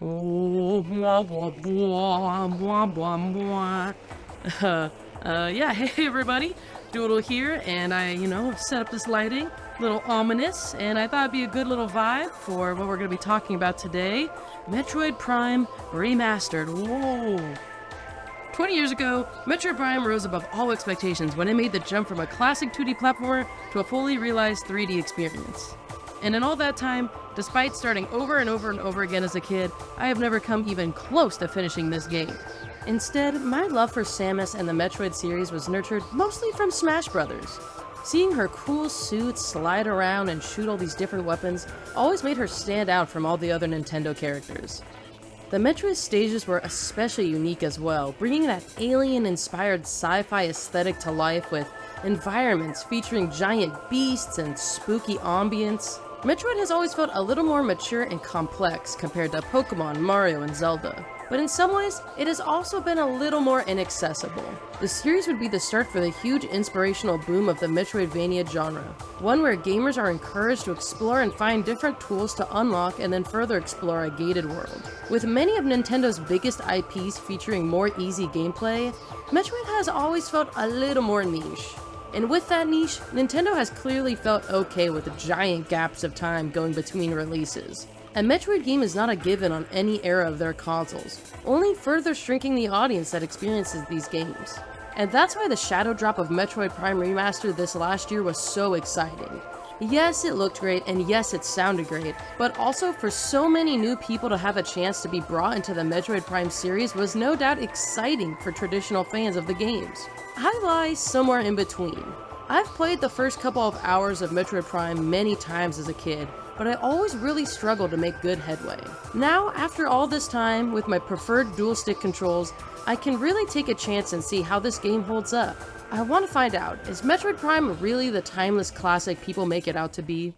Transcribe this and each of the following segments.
Oh, blah, blah, blah, blah, blah, blah. Yeah, hey everybody, Doodle here, and I set up this lighting, little ominous, and I thought it'd be a good little vibe for what we're gonna be talking about today. Metroid Prime Remastered. Whoa. 20 years ago, Metroid Prime rose above all expectations when it made the jump from a classic 2D platformer to a fully realized 3D experience. And in all that time, despite starting over and over and over again as a kid, I have never come even close to finishing this game. Instead, my love for Samus and the Metroid series was nurtured mostly from Smash Brothers. Seeing her cool suit slide around and shoot all these different weapons always made her stand out from all the other Nintendo characters. The Metroid stages were especially unique as well, bringing that alien-inspired sci-fi aesthetic to life with environments featuring giant beasts and spooky ambience. Metroid has always felt a little more mature and complex compared to Pokemon, Mario, and Zelda. But in some ways, it has also been a little more inaccessible. The series would be the start for the huge inspirational boom of the Metroidvania genre, one where gamers are encouraged to explore and find different tools to unlock and then further explore a gated world. With many of Nintendo's biggest IPs featuring more easy gameplay, Metroid has always felt a little more niche. And with that niche, Nintendo has clearly felt okay with giant gaps of time going between releases. A Metroid game is not a given on any era of their consoles, only further shrinking the audience that experiences these games. And that's why the shadow drop of Metroid Prime Remastered this last year was so exciting. Yes, it looked great, and yes, it sounded great, but also for so many new people to have a chance to be brought into the Metroid Prime series was no doubt exciting for traditional fans of the games. I lie somewhere in between. I've played the first couple of hours of Metroid Prime many times as a kid, but I always really struggled to make good headway. Now, after all this time, with my preferred dual-stick controls, I can really take a chance and see how this game holds up. I want to find out, is Metroid Prime really the timeless classic people make it out to be?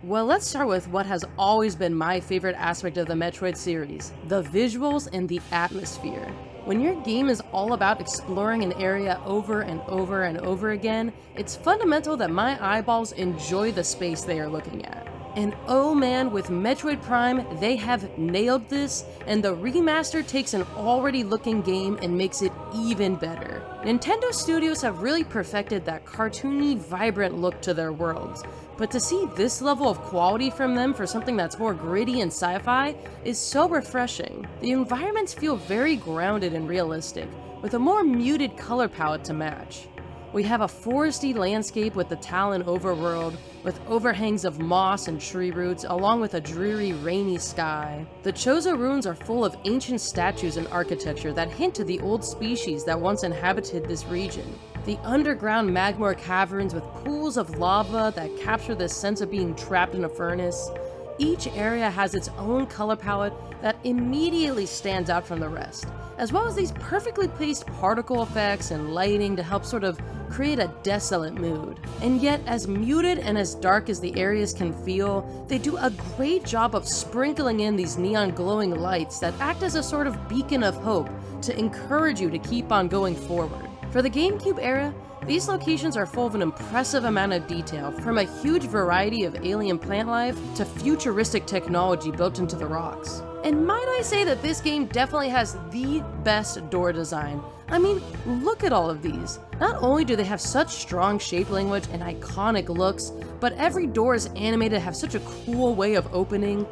Well, let's start with what has always been my favorite aspect of the Metroid series, the visuals and the atmosphere. When your game is all about exploring an area over and over and over again, it's fundamental that my eyeballs enjoy the space they are looking at. And oh man, with Metroid Prime, they have nailed this, and the remaster takes an already looking game and makes it even better. Nintendo Studios have really perfected that cartoony, vibrant look to their worlds, but to see this level of quality from them for something that's more gritty and sci-fi is so refreshing. The environments feel very grounded and realistic, with a more muted color palette to match. We have a foresty landscape with the Talon overworld, with overhangs of moss and tree roots, along with a dreary, rainy sky. The Chozo ruins are full of ancient statues and architecture that hint to the old species that once inhabited this region. The underground magmor caverns with pools of lava that capture this sense of being trapped in a furnace. Each area has its own color palette that immediately stands out from the rest, as well as these perfectly placed particle effects and lighting to help sort of create a desolate mood. And yet, as muted and as dark as the areas can feel, they do a great job of sprinkling in these neon glowing lights that act as a sort of beacon of hope to encourage you to keep on going forward. For the GameCube era, these locations are full of an impressive amount of detail, from a huge variety of alien plant life to futuristic technology built into the rocks. And might I say that this game definitely has the best door design. I mean, look at all of these. Not only do they have such strong shape language and iconic looks, but every door is animated to have such a cool way of opening.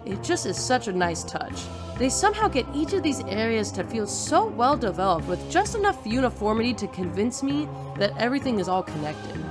It just is such a nice touch. They somehow get each of these areas to feel so well developed with just enough uniformity to convince me that everything is all connected.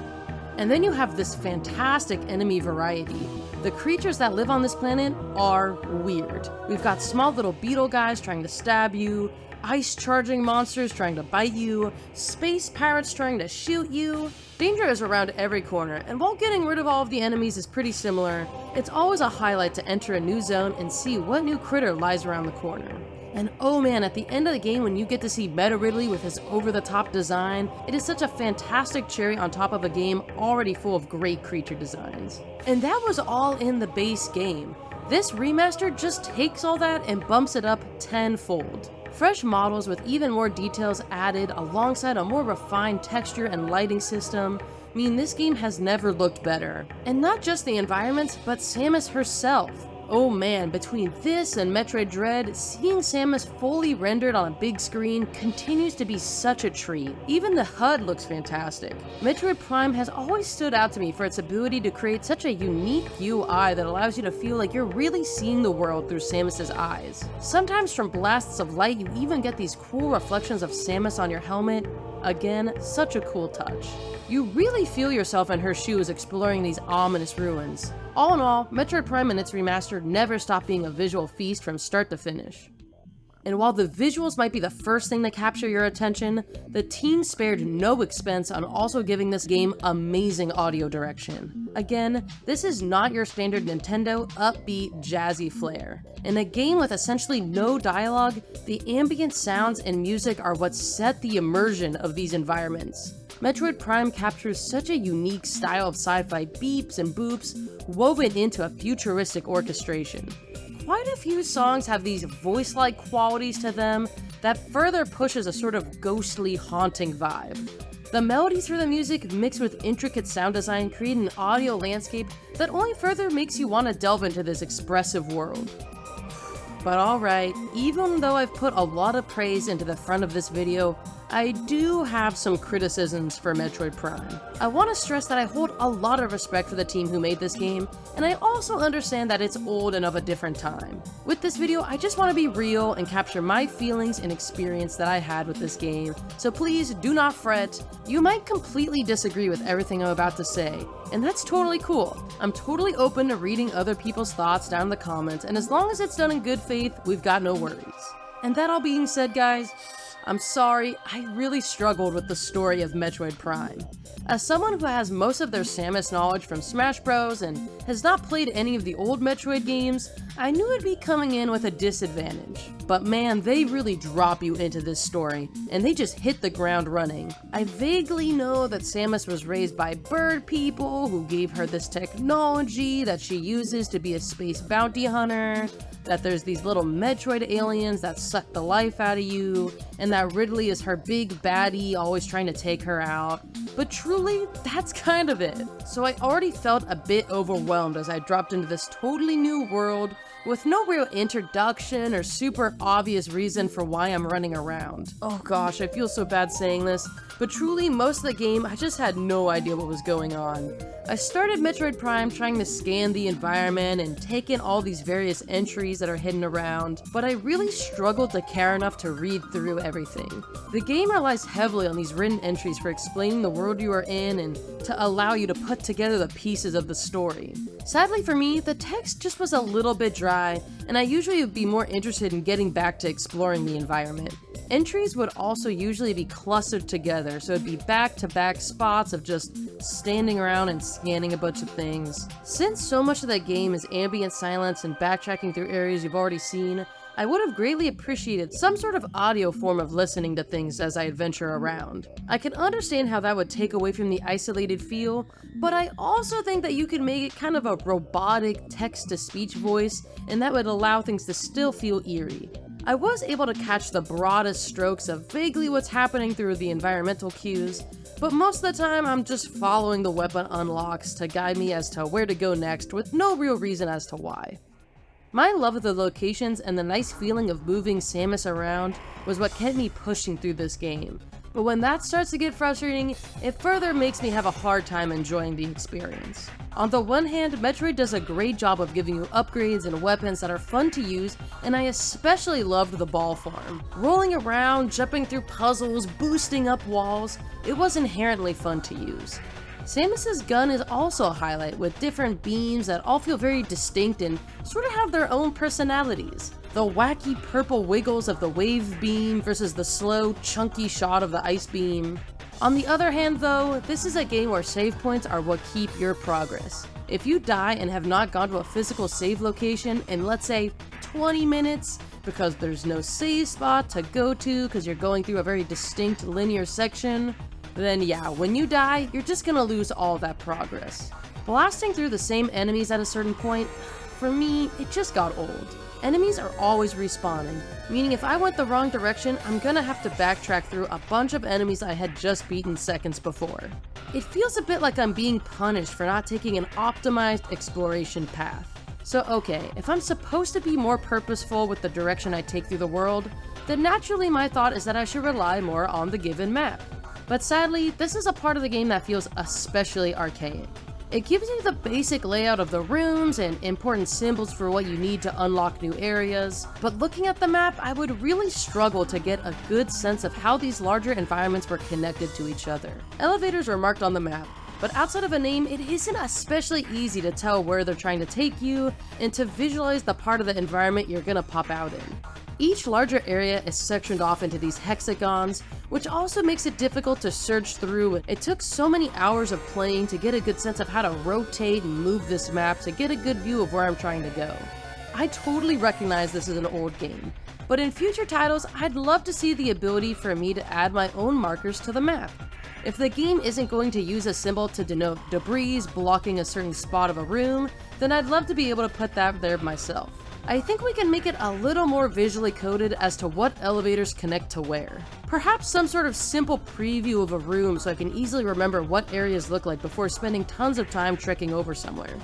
And then you have this fantastic enemy variety. The creatures that live on this planet are weird. We've got small little beetle guys trying to stab you, ice charging monsters trying to bite you, space pirates trying to shoot you. Danger is around every corner, and while getting rid of all of the enemies is pretty similar, it's always a highlight to enter a new zone and see what new critter lies around the corner. And oh man, at the end of the game when you get to see Meta Ridley with his over-the-top design, it is such a fantastic cherry on top of a game already full of great creature designs. And that was all in the base game. This remaster just takes all that and bumps it up tenfold. Fresh models with even more details added alongside a more refined texture and lighting system mean this game has never looked better. And not just the environments, but Samus herself. Oh man, between this and Metroid Dread, seeing Samus fully rendered on a big screen continues to be such a treat. Even the HUD looks fantastic. Metroid Prime has always stood out to me for its ability to create such a unique UI that allows you to feel like you're really seeing the world through Samus's eyes. Sometimes from blasts of light, you even get these cool reflections of Samus on your helmet. Again, such a cool touch. You really feel yourself in her shoes exploring these ominous ruins. All in all, Metroid Prime and its remaster never stop being a visual feast from start to finish. And while the visuals might be the first thing to capture your attention, the team spared no expense on also giving this game amazing audio direction. Again, this is not your standard Nintendo upbeat, jazzy flair. In a game with essentially no dialogue, the ambient sounds and music are what set the immersion of these environments. Metroid Prime captures such a unique style of sci-fi beeps and boops woven into a futuristic orchestration. Quite a few songs have these voice-like qualities to them that further pushes a sort of ghostly, haunting vibe. The melodies through the music mixed with intricate sound design create an audio landscape that only further makes you want to delve into this expressive world. But alright, even though I've put a lot of praise into the front of this video, I do have some criticisms for Metroid Prime. I want to stress that I hold a lot of respect for the team who made this game, and I also understand that it's old and of a different time. With this video, I just want to be real and capture my feelings and experience that I had with this game, so please do not fret. You might completely disagree with everything I'm about to say, and that's totally cool. I'm totally open to reading other people's thoughts down in the comments, and as long as it's done in good faith, we've got no worries. And that all being said, guys, I'm sorry, I really struggled with the story of Metroid Prime. As someone who has most of their Samus knowledge from Smash Bros. And has not played any of the old Metroid games, I knew I'd be coming in with a disadvantage. But man, they really drop you into this story, and they just hit the ground running. I vaguely know that Samus was raised by bird people who gave her this technology that she uses to be a space bounty hunter, that there's these little Metroid aliens that suck the life out of you, and that Ridley is her big baddie always trying to take her out. But truly, that's kind of it. So I already felt a bit overwhelmed as I dropped into this totally new world with no real introduction or super obvious reason for why I'm running around. Oh gosh, I feel so bad saying this, but truly most of the game I just had no idea what was going on. I started Metroid Prime trying to scan the environment and take in all these various entries that are hidden around, but I really struggled to care enough to read through everything. The game relies heavily on these written entries for explaining the world you are in and to allow you to put together the pieces of the story. Sadly for me, the text just was a little bit dry, and I usually would be more interested in getting back to exploring the environment. Entries would also usually be clustered together, so it'd be back-to-back spots of just standing around and scanning a bunch of things. Since so much of that game is ambient silence and backtracking through areas you've already seen, I would have greatly appreciated some sort of audio form of listening to things as I adventure around. I can understand how that would take away from the isolated feel, but I also think that you could make it kind of a robotic text-to-speech voice, and that would allow things to still feel eerie. I was able to catch the broadest strokes of vaguely what's happening through the environmental cues, but most of the time I'm just following the weapon unlocks to guide me as to where to go next with no real reason as to why. My love of the locations and the nice feeling of moving Samus around was what kept me pushing through this game, but when that starts to get frustrating, it further makes me have a hard time enjoying the experience. On the one hand, Metroid does a great job of giving you upgrades and weapons that are fun to use, and I especially loved the ball farm. Rolling around, jumping through puzzles, boosting up walls, it was inherently fun to use. Samus's gun is also a highlight, with different beams that all feel very distinct and sort of have their own personalities. The wacky purple wiggles of the wave beam versus the slow, chunky shot of the ice beam. On the other hand though, this is a game where save points are what keep your progress. If you die and have not gone to a physical save location in, let's say, 20 minutes, because there's no save spot to go to because you're going through a very distinct linear section, then yeah, when you die, you're just gonna lose all that progress. Blasting through the same enemies at a certain point, for me, it just got old. Enemies are always respawning, meaning if I went the wrong direction, I'm gonna have to backtrack through a bunch of enemies I had just beaten seconds before. It feels a bit like I'm being punished for not taking an optimized exploration path. So okay, if I'm supposed to be more purposeful with the direction I take through the world, then naturally my thought is that I should rely more on the given map. But sadly, this is a part of the game that feels especially archaic. It gives you the basic layout of the rooms and important symbols for what you need to unlock new areas, but looking at the map, I would really struggle to get a good sense of how these larger environments were connected to each other. Elevators are marked on the map, but outside of a name, it isn't especially easy to tell where they're trying to take you and to visualize the part of the environment you're gonna pop out in. Each larger area is sectioned off into these hexagons, which also makes it difficult to search through. It took so many hours of playing to get a good sense of how to rotate and move this map to get a good view of where I'm trying to go. I totally recognize this is an old game, but in future titles, I'd love to see the ability for me to add my own markers to the map. If the game isn't going to use a symbol to denote debris blocking a certain spot of a room, then I'd love to be able to put that there myself. I think we can make it a little more visually coded as to what elevators connect to where. Perhaps some sort of simple preview of a room so I can easily remember what areas look like before spending tons of time trekking over somewhere.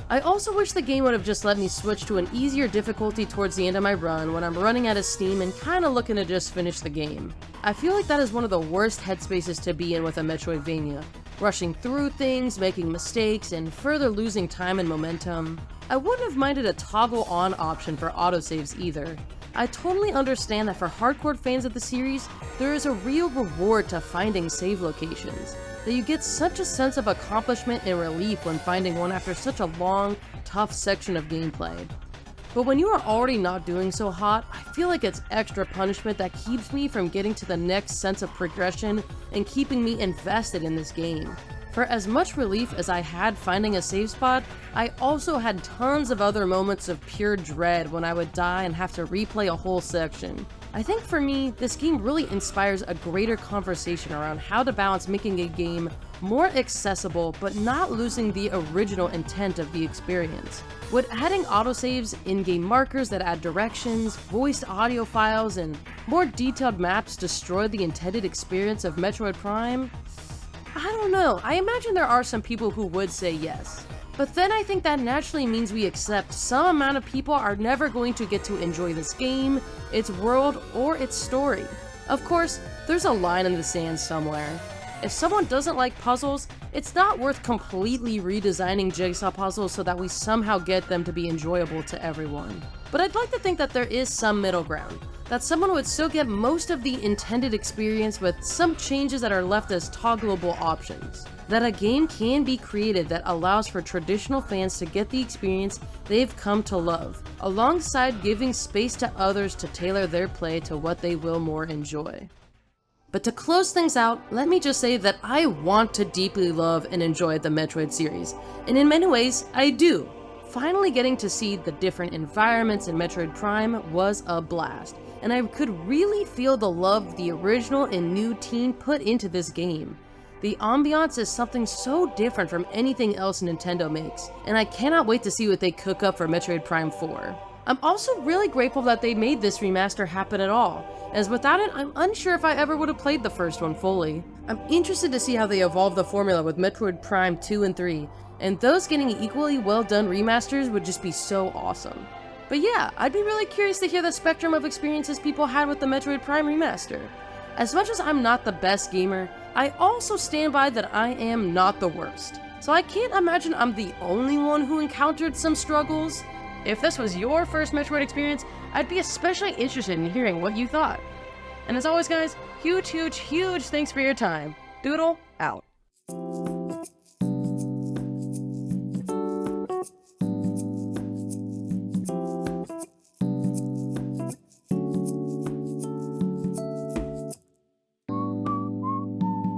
I also wish the game would have just let me switch to an easier difficulty towards the end of my run when I'm running out of steam and kinda looking to just finish the game. I feel like that is one of the worst headspaces to be in with a Metroidvania. Rushing through things, making mistakes, and further losing time and momentum. I wouldn't have minded a toggle on option for autosaves either. I totally understand that for hardcore fans of the series, there is a real reward to finding save locations, that you get such a sense of accomplishment and relief when finding one after such a long, tough section of gameplay. But when you are already not doing so hot, I feel like it's extra punishment that keeps me from getting to the next sense of progression and keeping me invested in this game. For as much relief as I had finding a save spot, I also had tons of other moments of pure dread when I would die and have to replay a whole section. I think for me, this game really inspires a greater conversation around how to balance making a game more accessible but not losing the original intent of the experience. Would adding autosaves, in-game markers that add directions, voiced audio files, and more detailed maps destroy the intended experience of Metroid Prime? I don't know, I imagine there are some people who would say yes. But then I think that naturally means we accept some amount of people are never going to get to enjoy this game, its world, or its story. Of course, there's a line in the sand somewhere. If someone doesn't like puzzles, it's not worth completely redesigning jigsaw puzzles so that we somehow get them to be enjoyable to everyone. But I'd like to think that there is some middle ground, that someone would still get most of the intended experience with some changes that are left as toggleable options. That a game can be created that allows for traditional fans to get the experience they've come to love, alongside giving space to others to tailor their play to what they will more enjoy. But to close things out, let me just say that I want to deeply love and enjoy the Metroid series, and in many ways, I do. Finally getting to see the different environments in Metroid Prime was a blast, and I could really feel the love the original and new team put into this game. The ambiance is something so different from anything else Nintendo makes, and I cannot wait to see what they cook up for Metroid Prime 4. I'm also really grateful that they made this remaster happen at all, as without it, I'm unsure if I ever would have played the first one fully. I'm interested to see how they evolve the formula with Metroid Prime 2 and 3, and those getting equally well done remasters would just be so awesome. But yeah, I'd be really curious to hear the spectrum of experiences people had with the Metroid Prime remaster. As much as I'm not the best gamer, I also stand by that I am not the worst. So I can't imagine I'm the only one who encountered some struggles. If this was your first Metroid experience, I'd be especially interested in hearing what you thought. And as always guys, huge thanks for your time. Doodle out.